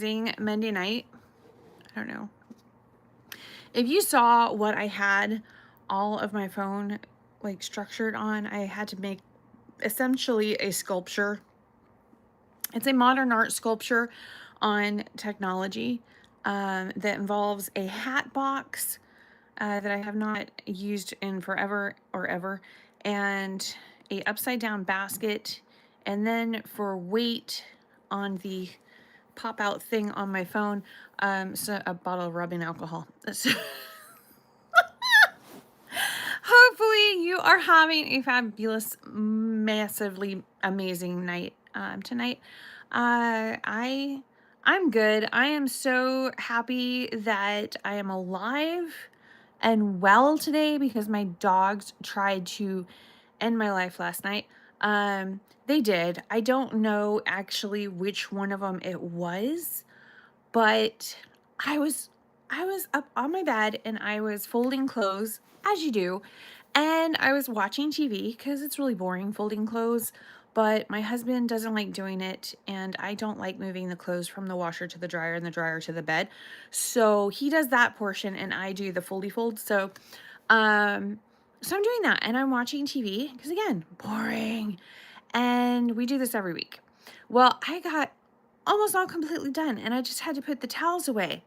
Monday night. I don't know. If you saw what I had all of my phone like structured on, I had to make essentially a sculpture. It's a modern art sculpture on technology that involves a hat box that I have not used in forever or ever, and a upside down basket, and then for weight on the pop out thing on my phone, so a bottle of rubbing alcohol. So hopefully you are having a fabulous, massively amazing night tonight. I'm good. I am so happy that I am alive and well today because my dogs tried to end my life last night. They did. I don't know actually which one of them it was, but I was up on my bed and I was folding clothes, as you do, and I was watching TV because it's really boring folding clothes, but my husband doesn't like doing it, and I don't like moving the clothes from the washer to the dryer and the dryer to the bed. So he does that portion and I do the foldy fold. So I'm doing that and I'm watching TV because, again, boring. And we do this every week. Well, I got almost all completely done and I just had to put the towels away.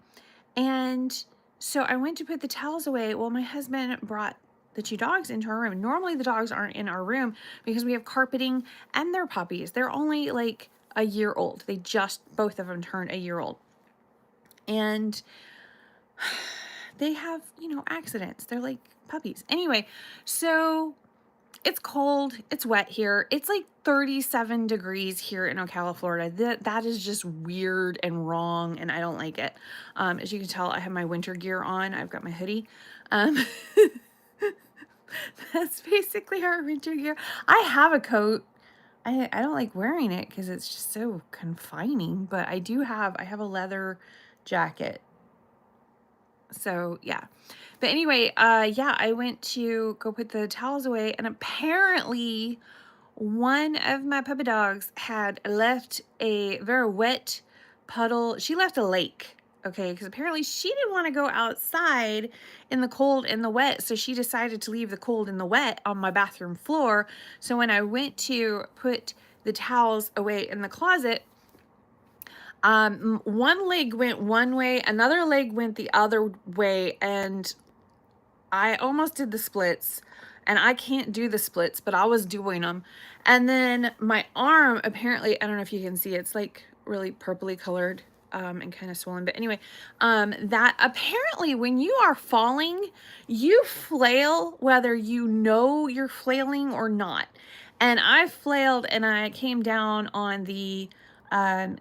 And so I went to put the towels away. Well, my husband brought the two dogs into our room. Normally the dogs aren't in our room because we have carpeting and they're puppies. They're only like a year old. They just, both of them turned a year old. And they have, accidents. They're like puppies. Anyway, so it's cold. It's wet here. It's like 37 degrees here in Ocala, Florida. That is just weird and wrong, and I don't like it. As you can tell, I have my winter gear on. I've got my hoodie. That's basically our winter gear. I have a coat. I don't like wearing it because it's just so confining, but I have a leather jacket. So yeah. But anyway, yeah, I went to go put the towels away, and apparently one of my puppy dogs had left a very wet puddle. She left a lake, okay, because apparently she didn't want to go outside in the cold and the wet, so she decided to leave the cold and the wet on my bathroom floor. So when I went to put the towels away in the closet, one leg went one way, another leg went the other way, and I almost did the splits, and I can't do the splits, but I was doing them. And then my arm, apparently, I don't know if you can see, it's like really purpley colored and kind of swollen. But anyway, that apparently when you are falling, you flail whether you know you're flailing or not. And I flailed and I came down on the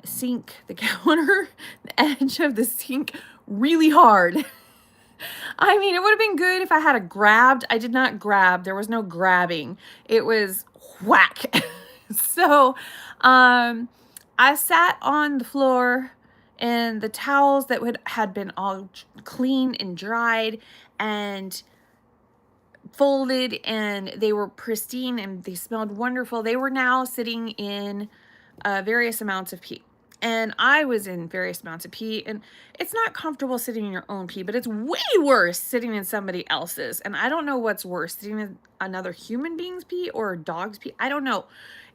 sink, the counter, the edge of the sink really hard. I mean, it would have been good if I had grabbed. I did not grab. There was no grabbing. It was whack. So I sat on the floor and the towels that had been all clean and dried and folded, and they were pristine and they smelled wonderful. They were now sitting in various amounts of pee. And I was in various amounts of pee, and it's not comfortable sitting in your own pee, but it's way worse sitting in somebody else's. And I don't know what's worse, sitting in another human being's pee or a dog's pee. I don't know.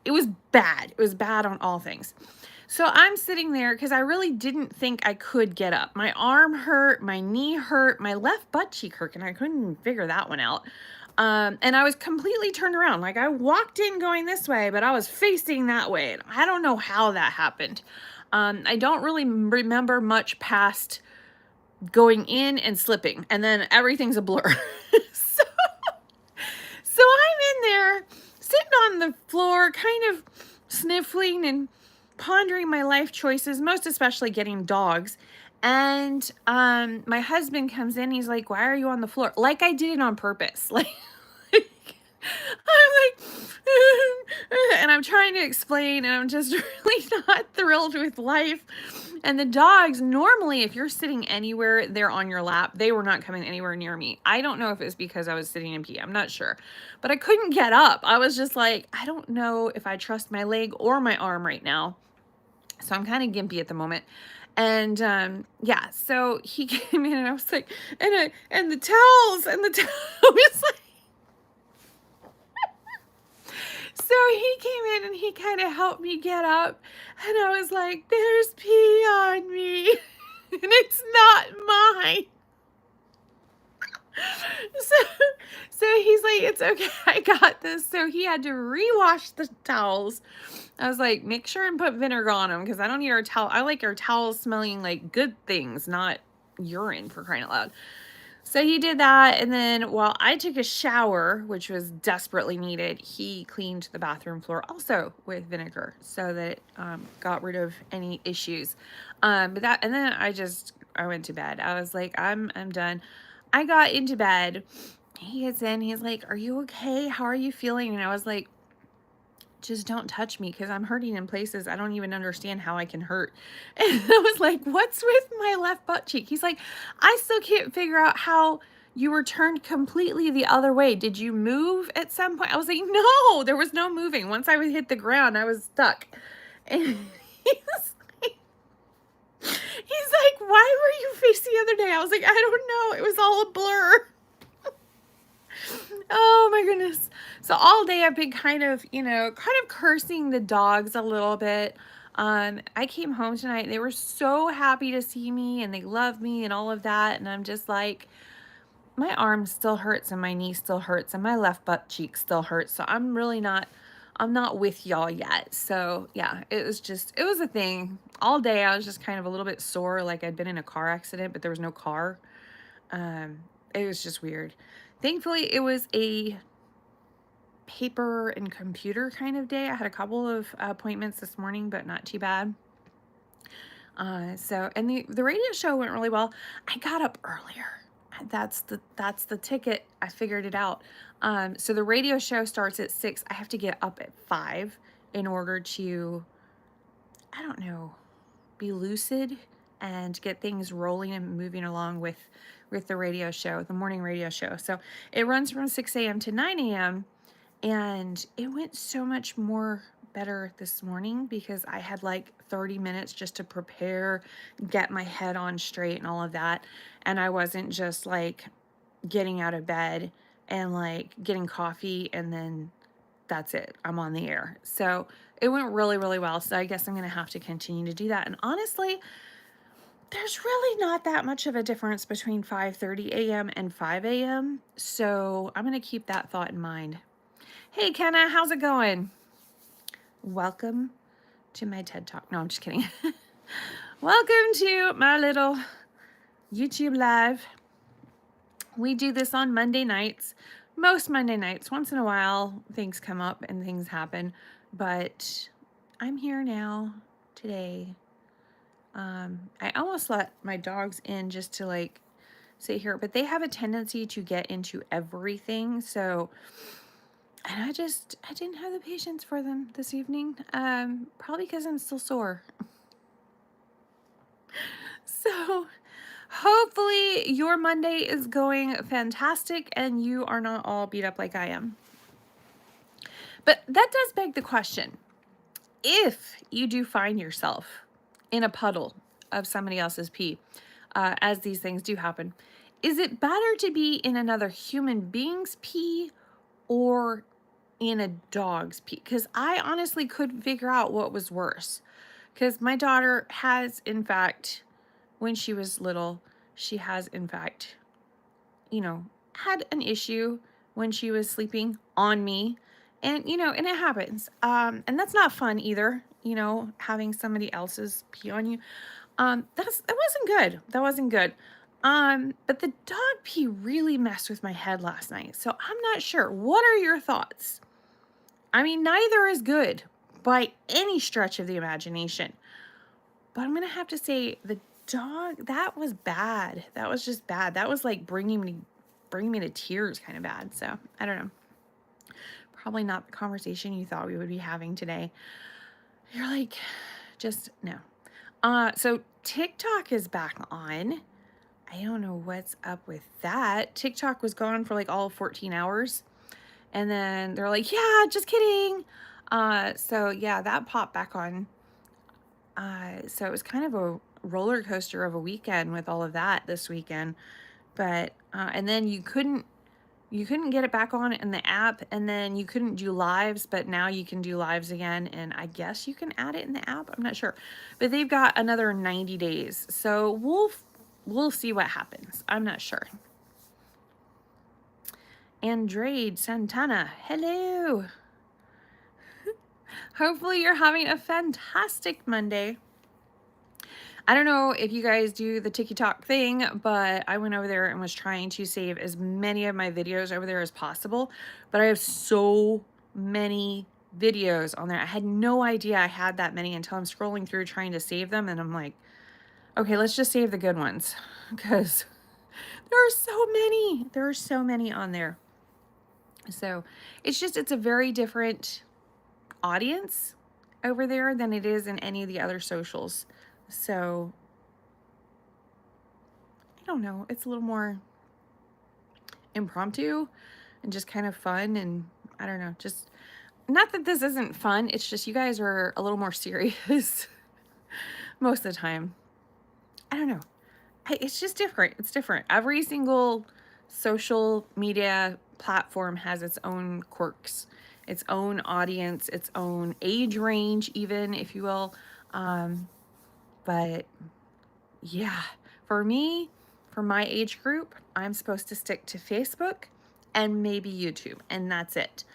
It was bad. It was bad on all things. So I'm sitting there because I really didn't think I could get up. My arm hurt, my knee hurt, my left butt cheek hurt, and I couldn't figure that one out. And I was completely turned around. Like, I walked in going this way, but I was facing that way. And I don't know how that happened. I don't really remember much past going in and slipping, and then everything's a blur. So I'm in there sitting on the floor, kind of sniffling and pondering my life choices, most especially getting dogs. And my husband comes in, he's like, "Why are you on the floor?" Like I did it on purpose. Like I'm like, and I'm trying to explain, and I'm just really not thrilled with life. And the dogs, normally, if you're sitting anywhere, they're on your lap. They were not coming anywhere near me. I don't know if it's because I was sitting in pee. I'm not sure. But I couldn't get up. I was just like, I don't know if I trust my leg or my arm right now. So I'm kind of gimpy at the moment. And yeah, so he came in and I was like, and the towels and the towels. was like, so he came in and he kind of helped me get up, and I was like, there's pee on me, and it's not mine. So, so he's like, it's okay, I got this. So he had to rewash the towels. I was like, make sure and put vinegar on them, because I don't need our towel. I like our towels smelling like good things, not urine, for crying out loud. So he did that, and then while I took a shower, which was desperately needed, he cleaned the bathroom floor also with vinegar, so that it got rid of any issues. And then I went to bed. I was like, I'm done. I got into bed. He gets in. He's like, "Are you okay? How are you feeling?" And I was like, just don't touch me, because I'm hurting in places I don't even understand how I can hurt. And I was like, what's with my left butt cheek? He's like, I still can't figure out how you were turned completely the other way. Did you move at some point? I was like, no, there was no moving. Once I would hit the ground, I was stuck. And he's like, why were you facing the other day? I was like, I don't know. It was all a blur. Oh my goodness. So all day I've been kind of cursing the dogs a little bit. I came home tonight. They were so happy to see me and they love me and all of that. And I'm just like, my arm still hurts and my knee still hurts and my left butt cheek still hurts. So I'm not with y'all yet. So yeah, it was a thing. All day I was just kind of a little bit sore, like I'd been in a car accident, but there was no car. It was just weird. Thankfully, it was a paper and computer kind of day. I had a couple of appointments this morning, but not too bad. And the radio show went really well. I got up earlier. That's the ticket. I figured it out. So the radio show starts at 6. I have to get up at 5 in order to, I don't know, be lucid and get things rolling and moving along with the radio show, the morning radio show. So it runs from 6 a.m. to 9 a.m. and it went so much more better this morning because I had like 30 minutes just to prepare, get my head on straight and all of that. And I wasn't just like getting out of bed and like getting coffee and then that's it. I'm on the air. So it went really, really well. So I guess I'm going to have to continue to do that. And honestly, there's really not that much of a difference between 5:30 a.m. and 5 a.m. So I'm going to keep that thought in mind. Hey, Kenna, how's it going? Welcome to my TED Talk. No, I'm just kidding. Welcome to my little YouTube live. We do this on Monday nights. Most Monday nights. Once in a while, things come up and things happen. But I'm here now, today. I almost let my dogs in just to like sit here, but they have a tendency to get into everything. So, and I didn't have the patience for them this evening. Probably because I'm still sore. So hopefully your Monday is going fantastic and you are not all beat up like I am. But that does beg the question. If you do find yourself in a puddle of somebody else's pee, as these things do happen, is it better to be in another human being's pee or in a dog's pee? Because I honestly couldn't figure out what was worse. Because my daughter has, in fact, when she was little, she has, in fact, had an issue when she was sleeping on me. And, and it happens. And that's not fun either, having somebody else's pee on you. That wasn't good. That wasn't good. But the dog pee really messed with my head last night. So I'm not sure. What are your thoughts? I mean, neither is good by any stretch of the imagination. But I'm going to have to say the dog, that was bad. That was just bad. That was like bringing me to tears kind of bad. So I don't know. Probably not the conversation you thought we would be having today. You're like, just no. So TikTok is back on. I don't know what's up with that. TikTok was gone for like all 14 hours. And then they're like, yeah, just kidding. So yeah, that popped back on. So it was kind of a roller coaster of a weekend with all of that this weekend. But and then you couldn't get it back on in the app, and then you couldn't do lives, but now you can do lives again, and I guess you can add it in the app. I'm not sure, but they've got another 90 days, so we'll see what happens. I'm not sure. Andrade Santana, hello. Hopefully you're having a fantastic Monday. I don't know if you guys do the TikTok thing, but I went over there and was trying to save as many of my videos over there as possible. But I have so many videos on there. I had no idea I had that many until I'm scrolling through trying to save them. And I'm like, okay, let's just save the good ones, because there are so many. There are so many on there. So it's a very different audience over there than it is in any of the other socials. So I don't know, it's a little more impromptu and just kind of fun, and I don't know, just not that this isn't fun, it's just you guys are a little more serious most of the time. I don't know. It's just different. It's different. Every single social media platform has its own quirks, its own audience, its own age range, even, if you will. But yeah, for me, for my age group, I'm supposed to stick to Facebook and maybe YouTube, and that's it.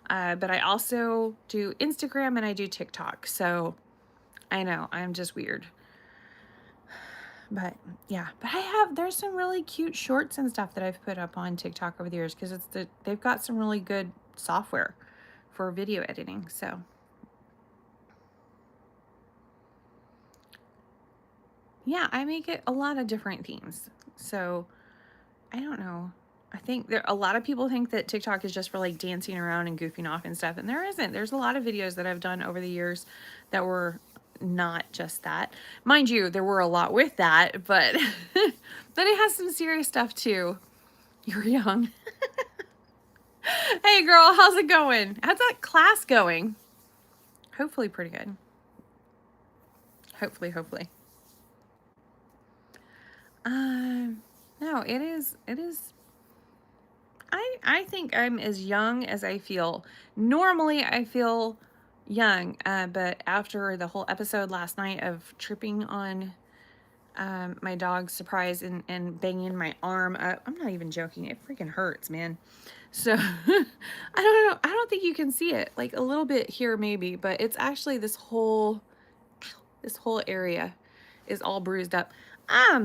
But I also do Instagram and I do TikTok. So I know I'm just weird. But yeah, but there's some really cute shorts and stuff that I've put up on TikTok over the years, because they've got some really good software for video editing. So yeah, I make it a lot of different themes. So I don't know. I think a lot of people think that TikTok is just for like dancing around and goofing off and stuff, and there isn't. There's a lot of videos that I've done over the years that were not just that. Mind you, there were a lot with that, but but it has some serious stuff too. You're young. Hey girl, how's it going? How's that class going? Hopefully pretty good. Hopefully. No, it is I think I'm as young as I feel. Normally I feel young, but after the whole episode last night of tripping on my dog's surprise and banging my arm up, I'm not even joking, it freaking hurts, man. So I don't know, I don't think you can see it, like a little bit here maybe, but it's actually this whole area is all bruised up. I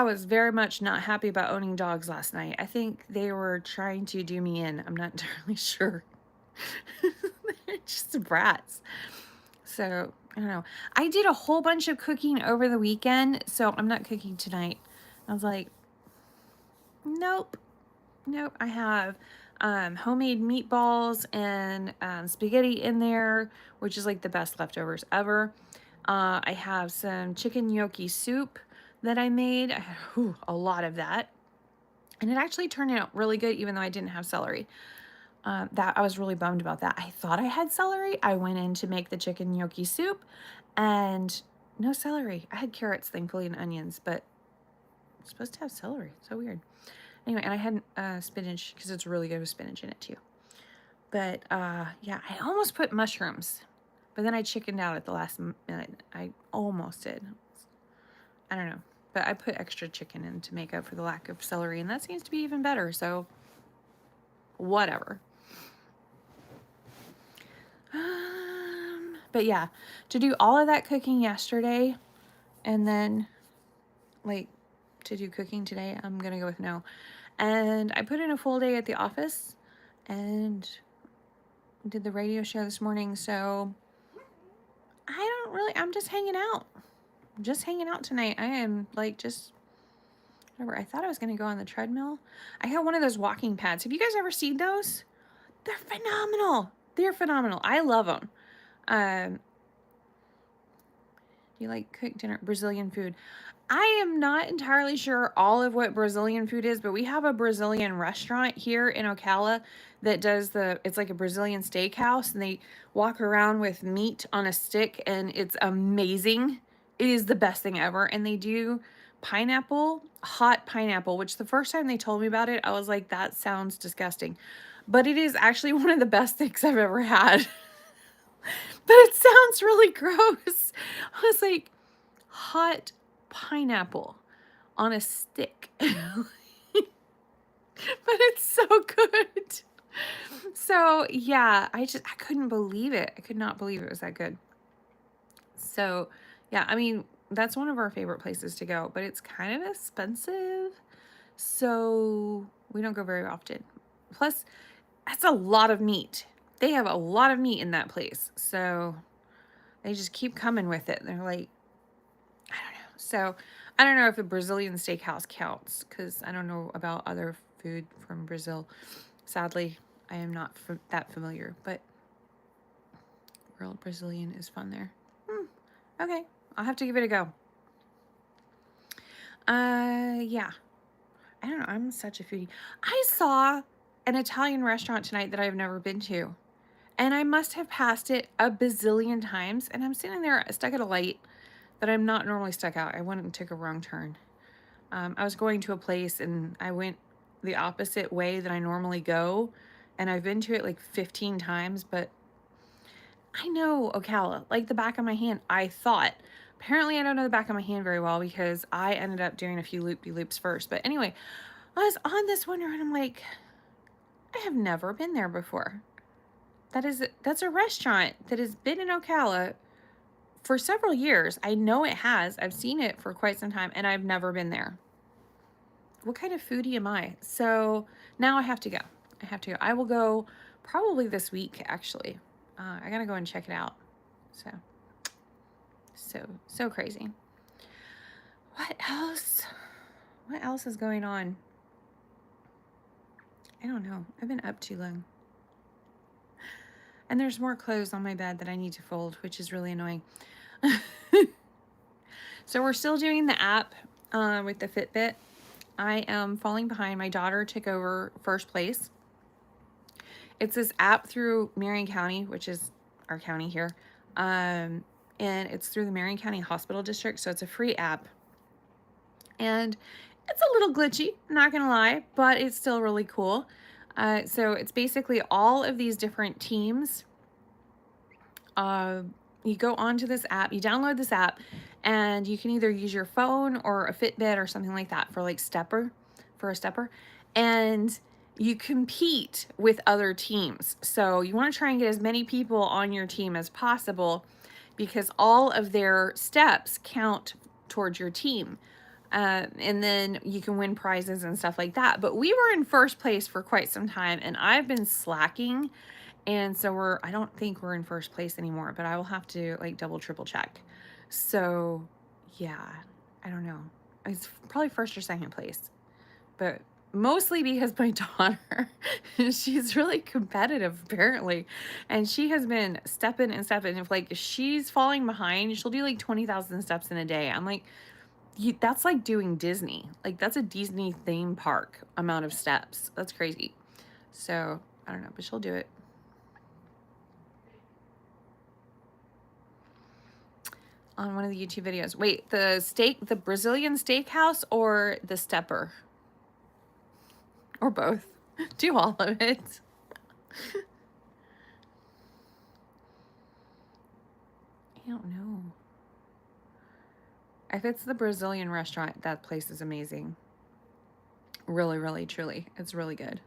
was very much not happy about owning dogs last night. I think they were trying to do me in. I'm not entirely sure. They're just brats. So, I don't know. I did a whole bunch of cooking over the weekend, so I'm not cooking tonight. I was like, nope. I have homemade meatballs and spaghetti in there, which is like the best leftovers ever. I have some chicken gnocchi soup that I made. I had a lot of that, and it actually turned out really good, even though I didn't have celery. That I was really bummed about that. I thought I had celery. I went in to make the chicken gnocchi soup and no celery. I had carrots, thankfully, and onions, but I'm supposed to have celery. So weird. Anyway, and I had spinach, because it's really good with spinach in it too. But yeah, I almost put mushrooms, but then I chickened out at the last minute. I almost did. I don't know, but I put extra chicken in to make up for the lack of celery, and that seems to be even better, so whatever. But yeah, to do all of that cooking yesterday and then like to do cooking today, I'm gonna go with no. And I put in a full day at the office and did the radio show this morning, so I'm just hanging out. Just hanging out tonight. I am like just whatever. I thought I was going to go on the treadmill. I have one of those walking pads. Have you guys ever seen those? They're phenomenal. They're phenomenal. I love them. Do you like cooked dinner? Brazilian food. I am not entirely sure all of what Brazilian food is, but we have a Brazilian restaurant here in Ocala that does it's like a Brazilian steakhouse, and they walk around with meat on a stick, and it's amazing. It is the best thing ever. And they do pineapple, hot pineapple, which the first time they told me about it, I was like, that sounds disgusting. But it is actually one of the best things I've ever had. But it sounds really gross. I was like, hot pineapple on a stick. But it's so good. So yeah, I couldn't believe it. I could not believe it was that good. So yeah, I mean, that's one of our favorite places to go, but it's kind of expensive. So we don't go very often. Plus, that's a lot of meat. They have a lot of meat in that place. So they just keep coming with it. They're like, I don't know. So I don't know if a Brazilian steakhouse counts, because I don't know about other food from Brazil. Sadly, I am not that familiar, but World Brazilian is fun there. Okay, I'll have to give it a go. Yeah. I don't know. I'm such a foodie. I saw an Italian restaurant tonight that I've never been to, and I must have passed it a bazillion times, and I'm sitting there stuck at a light that I'm not normally stuck out. I went and took a wrong turn. I was going to a place, and I went the opposite way that I normally go, and I've been to it like 15 times, but I know Ocala like the back of my hand, I thought. Apparently, I don't know the back of my hand very well because I ended up doing a few loop-de-loops first. But anyway, I was on this one and I'm like, I have never been there before. That's a restaurant that has been in Ocala for several years. I know it has. I've seen it for quite some time, and I've never been there. What kind of foodie am I? So now I have to go. I will go probably this week, actually. I gotta go and check it out. So crazy. What else? What else is going on? I don't know. I've been up too long. And there's more clothes on my bed that I need to fold, which is really annoying. So we're still doing the app with the Fitbit. I am falling behind. My daughter took over first place. It's this app through Marion County, which is our county here. And it's through the Marion County Hospital District, so it's a free app. And it's a little glitchy, not gonna lie, but it's still really cool. So it's basically all of these different teams. You go onto this app, you download this app, and you can either use your phone or a Fitbit or something like that for like a stepper, and you compete with other teams. So you want to try and get as many people on your team as possible, because all of their steps count towards your team. And then you can win prizes and stuff like that. But we were in first place for quite some time, and I've been slacking. And so I don't think we're in first place anymore, but I will have to like double, triple check. So yeah, I don't know. It's probably first or second place, but mostly because my daughter, she's really competitive apparently. And she has been stepping and stepping. If like she's falling behind, she'll do like 20,000 steps in a day. I'm like, that's like doing Disney. Like that's a Disney theme park amount of steps. That's crazy. So I don't know, but she'll do it. On one of the YouTube videos. Wait, the Brazilian steakhouse or the stepper? Or both. Do all of it. I don't know. If it's the Brazilian restaurant, that place is amazing. Really, really, truly. It's really good.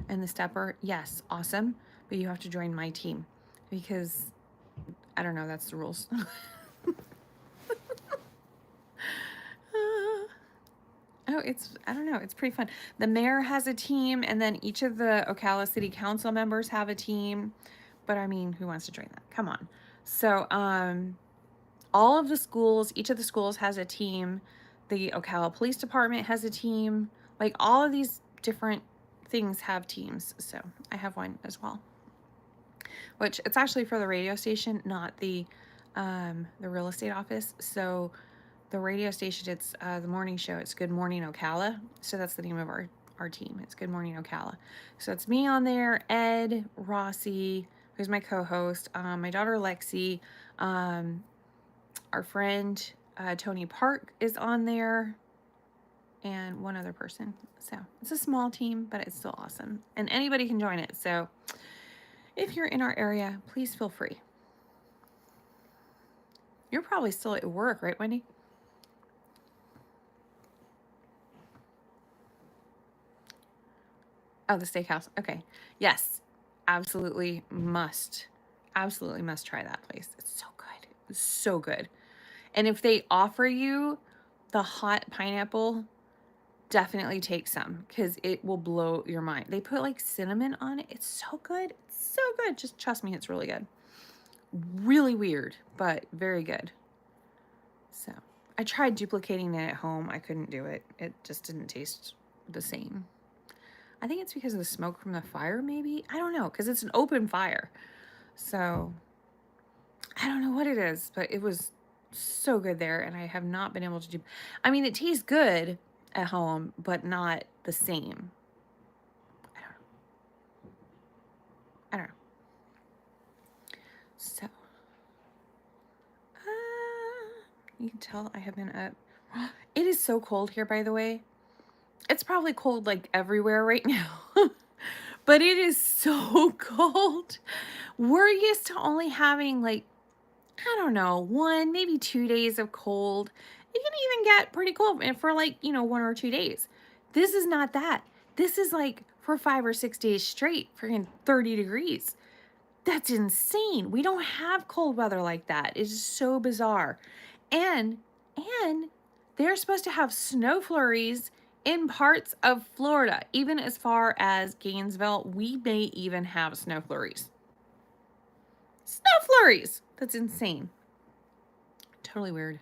And the stepper, yes, awesome. But you have to join my team because, I don't know, that's the rules. I don't know, it's pretty fun. The mayor has a team, and then each of the Ocala City Council members have a team. But I mean, who wants to join that? Come on. So, all of the schools, each of the schools has a team. The Ocala Police Department has a team. Like all of these different things have teams. So I have one as well. which it's actually for the radio station, not the real estate office. So the radio station, it's the morning show. It's Good Morning Ocala. So that's the name of our team. It's Good Morning Ocala. So it's me on there, Ed, Rossi, who's my co-host, my daughter Lexi, our friend Tony Park is on there, and one other person. So it's a small team, but it's still awesome. And anybody can join it. So if you're in our area, please feel free. You're probably still at work, right, Wendy? Oh, the steakhouse. Okay. Yes. Absolutely must. Absolutely must try that place. It's so good. It's so good. And if they offer you the hot pineapple, definitely take some because it will blow your mind. They put like cinnamon on it. It's so good. It's so good. Just trust me, it's really good. Really weird, but very good. So I tried duplicating it at home. I couldn't do it. It just didn't taste the same. I think it's because of the smoke from the fire, maybe. I don't know, because it's an open fire. So I don't know what it is, but it was so good there, and I have not been able to do. I mean, it tastes good at home, but not the same. I don't know. So, you can tell I have been up. It is so cold here, by the way. It's probably cold like everywhere right now, but it is so cold. We're used to only having like, I don't know, 1, maybe 2 days of cold. It can even get pretty cold for like, 1 or 2 days. This is not that. This is like for 5 or 6 days straight, freaking 30 degrees. That's insane. We don't have cold weather like that. It is so bizarre. And they're supposed to have snow flurries in parts of Florida. Even as far as Gainesville, we may even have snow flurries. Snow flurries! That's insane. Totally weird.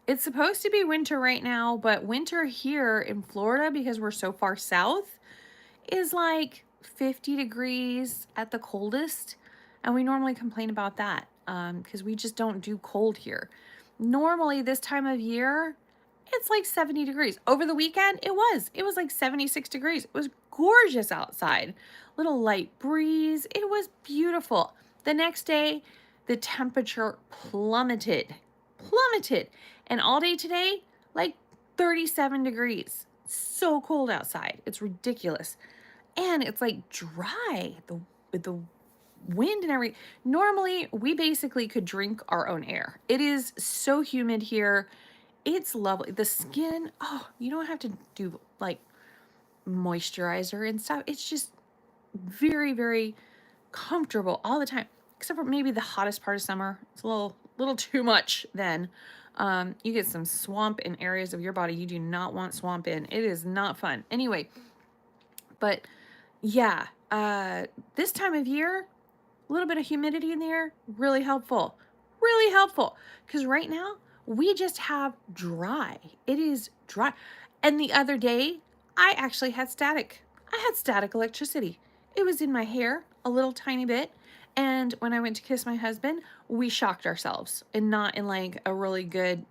It's supposed to be winter right now, but winter here in Florida, because we're so far south, is like 50 degrees at the coldest. And we normally complain about that because we just don't do cold here. Normally this time of year, it's like 70 degrees. Over the weekend, it was like 76 degrees. It was gorgeous outside. Little light breeze. It was beautiful. The next day, the temperature plummeted. And all day today, like 37 degrees. So cold outside. It's ridiculous. And it's like dry, with the wind and everything. Normally, we basically could drink our own air. It is so humid here. It's lovely. The skin, oh, you don't have to do like moisturizer and stuff. It's just very, very comfortable all the time, except for maybe the hottest part of summer. It's a little too much then. You get some swamp in areas of your body you do not want swamp in. It is not fun. Anyway, but yeah, this time of year, a little bit of humidity in the air, really helpful. Really helpful. Because right now, we just have dry. It is dry. And the other day, I actually had static. I had static electricity. It was in my hair a little tiny bit. And when I went to kiss my husband, we shocked ourselves. And not in like a really good,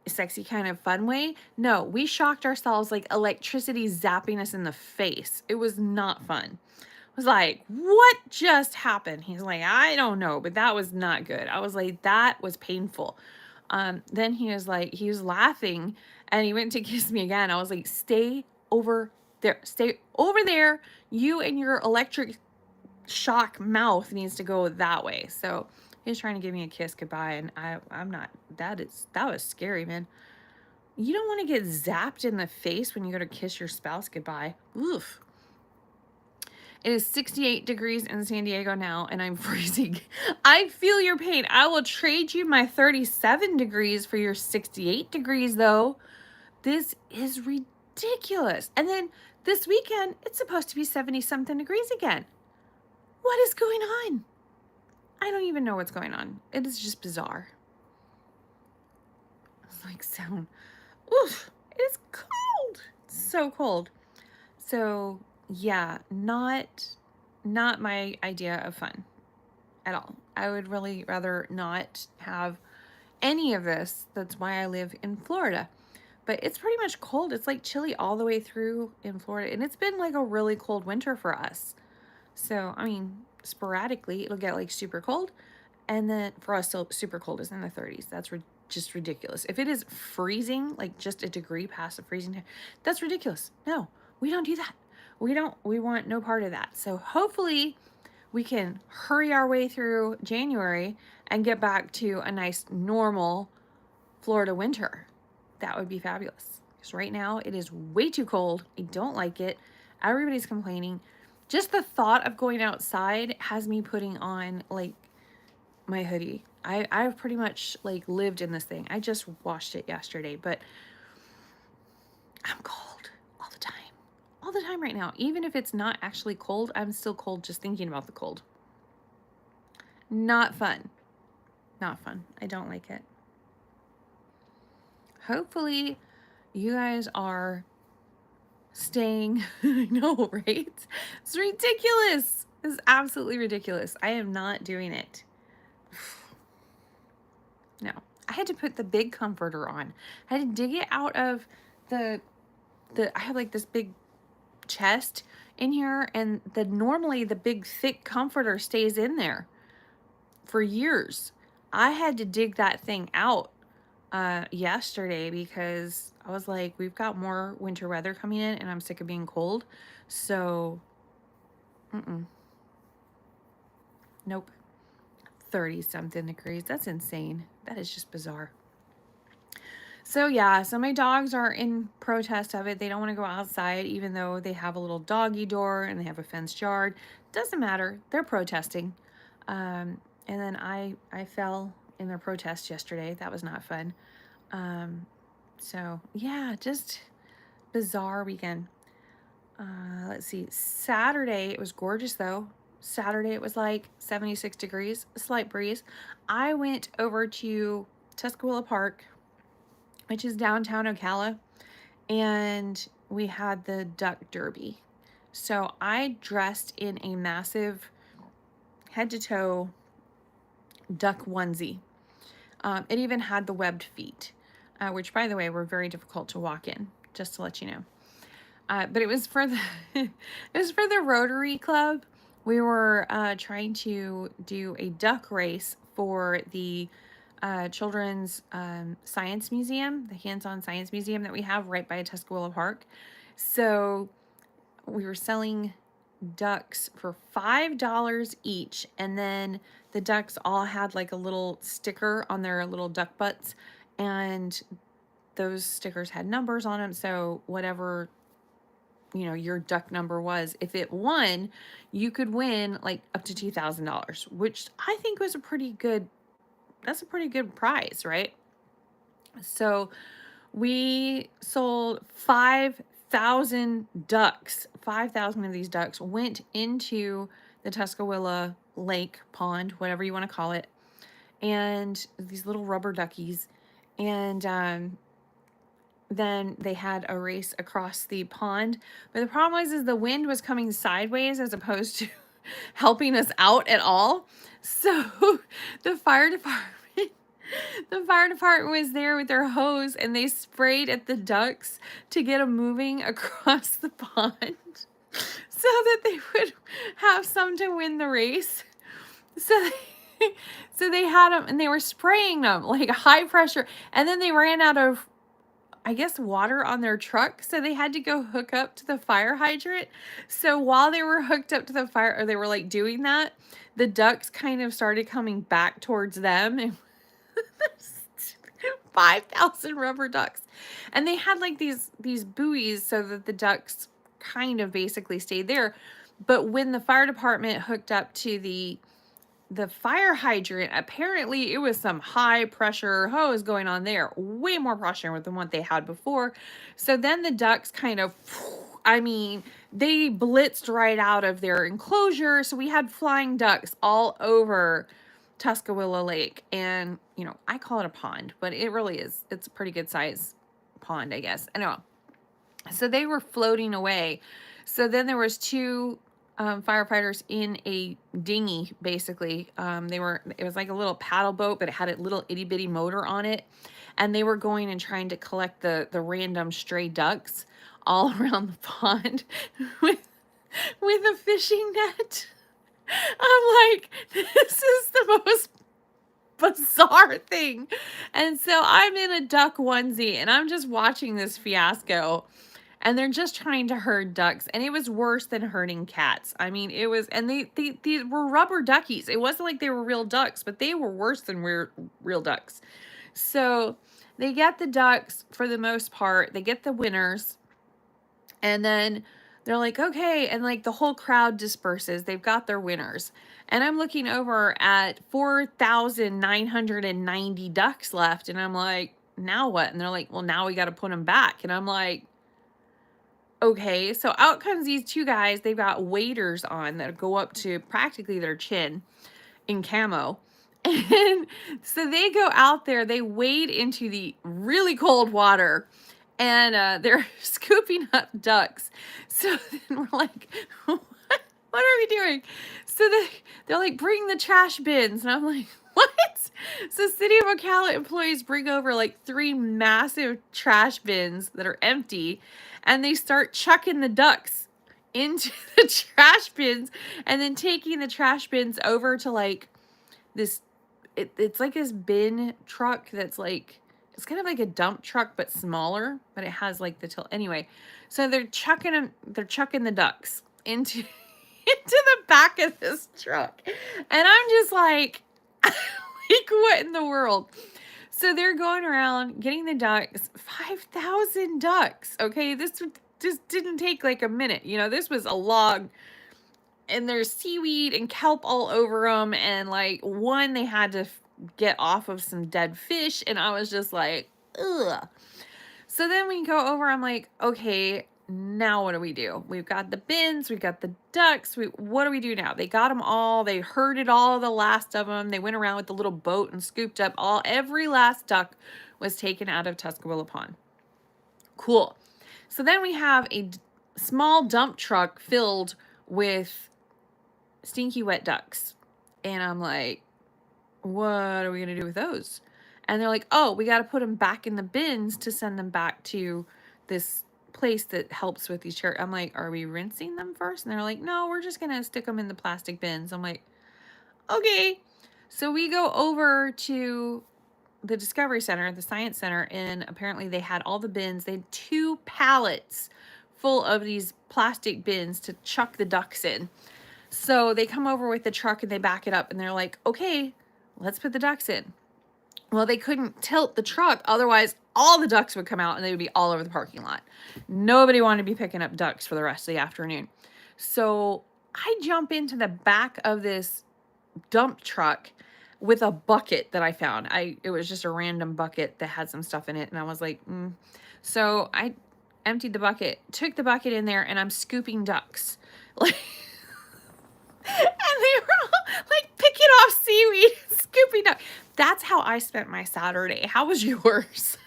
sexy kind of fun way. No, we shocked ourselves like electricity zapping us in the face. It was not fun. I was like, what just happened? He's like, I don't know, but that was not good. I was like, that was painful. Then he was laughing and he went to kiss me again. I was like, stay over there. Stay over there. You and your electric shock mouth needs to go that way. So he was trying to give me a kiss goodbye, and I'm not. That was scary, man. You don't want to get zapped in the face when you go to kiss your spouse goodbye. Oof. It is 68 degrees in San Diego now, and I'm freezing. I feel your pain. I will trade you my 37 degrees for your 68 degrees, though. This is ridiculous. And then this weekend, it's supposed to be 70-something degrees again. What is going on? I don't even know what's going on. It is just bizarre. It's like sound. Oof. It is cold. It's so cold. So, yeah, not not my idea of fun at all. I would really rather not have any of this. That's why I live in Florida. But it's pretty much cold. It's like chilly all the way through in Florida. And it's been like a really cold winter for us. So, I mean, sporadically it'll get like super cold. And then for us, still super cold is in the 30s. That's just ridiculous. If it is freezing, like just a degree past the freezing, that's ridiculous. No, we don't do that. We want no part of that. So hopefully we can hurry our way through January and get back to a nice normal Florida winter. That would be fabulous. Because right now it is way too cold. I don't like it. Everybody's complaining. Just the thought of going outside has me putting on like my hoodie. I've pretty much like lived in this thing. I just washed it yesterday, but I'm cold all the time. All the time right now. Even if it's not actually cold, I'm still cold just thinking about the cold. Not fun. Not fun. I don't like it. Hopefully you guys are staying. I know, right? It's ridiculous. It's absolutely ridiculous. I am not doing it. No. I had to put the big comforter on. I had to dig it out of I have like this big chest in here, and normally the big thick comforter stays in there for years. I had to dig that thing out yesterday because I was like, we've got more winter weather coming in and I'm sick of being cold. So, nope. 30 something degrees. That's insane. That is just bizarre. So yeah, so my dogs are in protest of it. They don't want to go outside even though they have a little doggy door and they have a fenced yard. Doesn't matter. They're protesting. And then I fell in their protest yesterday. That was not fun. So yeah, just bizarre weekend. Let's see. Saturday, it was gorgeous though. Saturday, it was like 76 degrees, a slight breeze. I went over to Tuscaloosa Park, which is downtown Ocala, and we had the duck derby. So I dressed in a massive head to toe duck onesie. It even had the webbed feet, which by the way, were very difficult to walk in, just to let you know. But it was for the it was for the Rotary Club. We were trying to do a duck race for the Children's Science Museum, the hands-on science museum that we have right by Tuscaloosa Park. So we were selling ducks for $5 each, and then the ducks all had like a little sticker on their little duck butts, and those stickers had numbers on them. So whatever, you know, your duck number was, if it won, you could win like up to $2,000, which I think was that's a pretty good prize, right? So we sold 5,000 ducks. 5,000 of these ducks went into the Tuscaloosa Lake pond, whatever you want to call it, and these little rubber duckies. And then they had a race across the pond. But the problem is the wind was coming sideways as opposed to helping us out at all. So the fire department was there with their hose, and they sprayed at the ducks to get them moving across the pond so that they would have some to win the race. So they had them, and they were spraying them like high pressure, and then they ran out of, I guess, water on their truck, so they had to go hook up to the fire hydrant. So while they were hooked up to the fire, or they were like doing that, the ducks kind of started coming back towards them, and 5,000 rubber ducks. And they had like these buoys so that the ducks kind of basically stayed there. But when the fire department hooked up to the fire hydrant, apparently it was some high pressure hose going on there, way more pressure than what they had before. So then the ducks kind of, I mean, they blitzed right out of their enclosure. So we had flying ducks all over Tuscaloosa Lake. And, you know, I call it a pond, but it really is. It's a pretty good size pond, I guess. I know. So they were floating away. So then there was two firefighters in a dinghy, basically. It was like a little paddle boat, but it had a little itty bitty motor on it. And they were going and trying to collect the random stray ducks all around the pond with, with a fishing net. I'm like, this is the most bizarre thing. And so I'm in a duck onesie and I'm just watching this fiasco. And they're just trying to herd ducks. And it was worse than herding cats. I mean, it was, and these were rubber duckies. It wasn't like they were real ducks, but they were worse than real ducks. So they get the ducks for the most part. They get the winners. And then they're like, okay. And like the whole crowd disperses. They've got their winners. And I'm looking over at 4,990 ducks left. And I'm like, now what? And they're like, well, now we got to put them back. And I'm like, okay. So out comes these two guys. They've got waders on that go up to practically their chin in camo. And so they go out there, they wade into the really cold water, and they're scooping up ducks. So then we're like, what are we doing? So they're like, bring the trash bins. And I'm like, what? So City of Ocala employees bring over like 3 massive trash bins that are empty, and they start chucking the ducks into the trash bins, and then taking the trash bins over to like this, it's like this bin truck that's like, it's kind of like a dump truck, but smaller, but it has like the tilt. Anyway, so they're chucking the ducks into, into the back of this truck. And I'm just like, like, what in the world? So they're going around getting the ducks, 5,000 ducks. Okay, this just didn't take like a minute. You know, this was a log, and there's seaweed and kelp all over them. And like one, they had to get off of some dead fish. And I was just like, ugh. So then we go over, I'm like, okay, now what do we do? We've got the bins, we've got the ducks. What do we do now? They got them all. They herded all the last of them. They went around with the little boat and scooped up every last duck was taken out of Tuscaloosa Pond. Cool. So then we have a small dump truck filled with stinky wet ducks. And I'm like, what are we going to do with those? And they're like, oh, we got to put them back in the bins to send them back to this place that helps with these charities. I'm like, are we rinsing them first? And they're like, no, we're just going to stick them in the plastic bins. I'm like, okay. So we go over to the Discovery Center, the Science Center, and apparently they had all the bins. They had 2 pallets full of these plastic bins to chuck the ducks in. So they come over with the truck and they back it up, and they're like, okay, let's put the ducks in. Well, they couldn't tilt the truck. Otherwise, all the ducks would come out and they would be all over the parking lot. Nobody wanted to be picking up ducks for the rest of the afternoon. So I jump into the back of this dump truck with a bucket that I found. It was just a random bucket that had some stuff in it. And I was like, So I emptied the bucket, took the bucket in there, and I'm scooping ducks. Like, and they were all like picking off seaweed, scooping up. That's how I spent my Saturday. How was yours?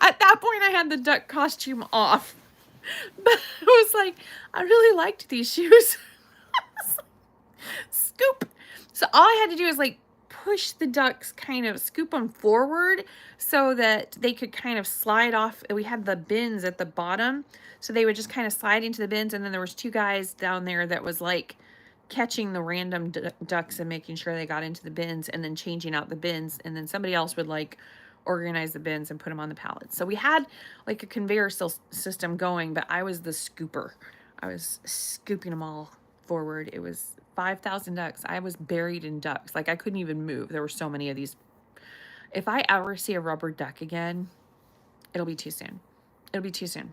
At that point, I had the duck costume off. But I was like, I really liked these shoes. Scoop. So all I had to do is like push the ducks, kind of scoop them forward so that they could kind of slide off. We had the bins at the bottom, so they would just kind of slide into the bins. And then there was 2 guys down there that was like catching the random ducks and making sure they got into the bins and then changing out the bins. And then somebody else would like organize the bins and put them on the pallets. So we had like a conveyor system going, but I was the scooper. I was scooping them all forward. It was 5,000 ducks. I was buried in ducks. Like I couldn't even move. There were so many of these. If I ever see a rubber duck again, it'll be too soon. It'll be too soon.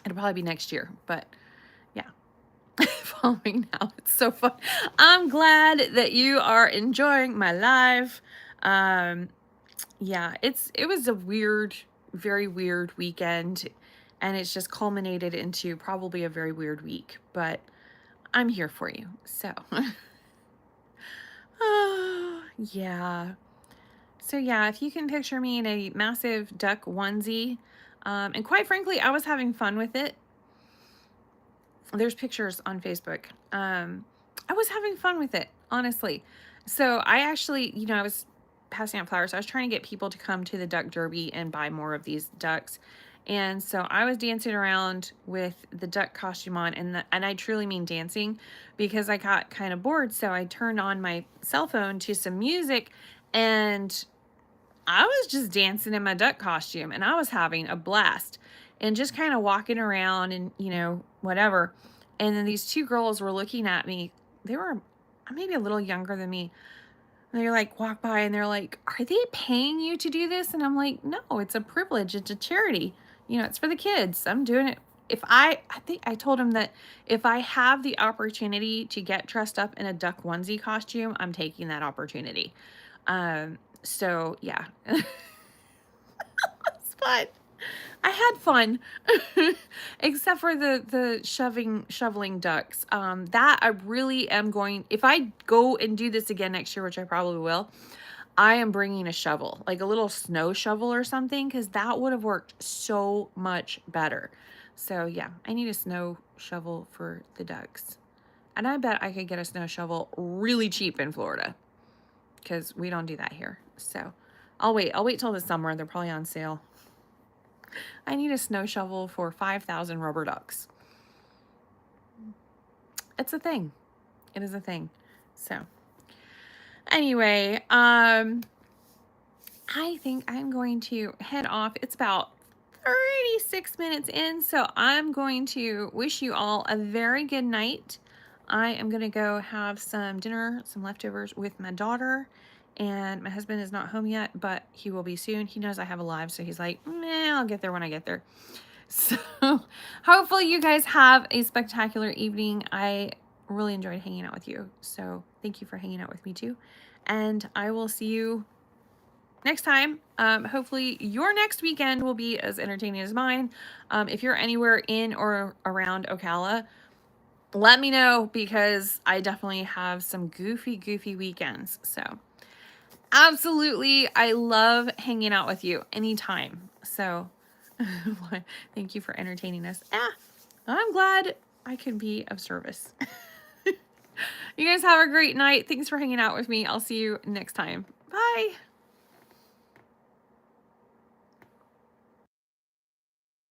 It'll probably be next year, but yeah. Following now, it's so fun. I'm glad that you are enjoying my live. Yeah, it was a weird, very weird weekend, and it's just culminated into probably a very weird week, but I'm here for you. So, yeah. So yeah, if you can picture me in a massive duck onesie, and quite frankly, I was having fun with it. there's pictures on Facebook. I was having fun with it, honestly. So I actually, I was passing out flowers. I was trying to get people to come to the duck derby and buy more of these ducks. And so I was dancing around with the duck costume on, and I truly mean dancing, because I got kind of bored. So I turned on my cell phone to some music, and I was just dancing in my duck costume, and I was having a blast and just kind of walking around and, whatever. And then these two girls were looking at me. They were maybe a little younger than me. And they're like, walk by and they're like, are they paying you to do this? And I'm like, no, it's a privilege. It's a charity. It's for the kids. I'm doing it. I think I told them that if I have the opportunity to get dressed up in a duck onesie costume, I'm taking that opportunity. So yeah, it's fun. I had fun, except for the shoveling ducks. That I really am going, if I go and do this again next year, which I probably will, I am bringing a shovel, like a little snow shovel or something, because that would have worked so much better. So yeah, I need a snow shovel for the ducks. And I bet I could get a snow shovel really cheap in Florida, because we don't do that here. So I'll wait till the summer. They're probably on sale. I need a snow shovel for 5,000 rubber ducks. It's a thing. It is a thing. So anyway, I think I'm going to head off. It's about 36 minutes in, so I'm going to wish you all a very good night. I am going to go have some dinner, some leftovers with my daughter. And my husband is not home yet, but he will be soon. He knows I have a live, so he's like, I'll get there when I get there. So hopefully you guys have a spectacular evening. I really enjoyed hanging out with you. So thank you for hanging out with me too. And I will see you next time. Hopefully your next weekend will be as entertaining as mine. If you're anywhere in or around Ocala, let me know, because I definitely have some goofy weekends. So absolutely, I love hanging out with you anytime. So thank you for entertaining us. I'm glad I could be of service. You guys have a great night. Thanks for hanging out with me. I'll see you next time. Bye.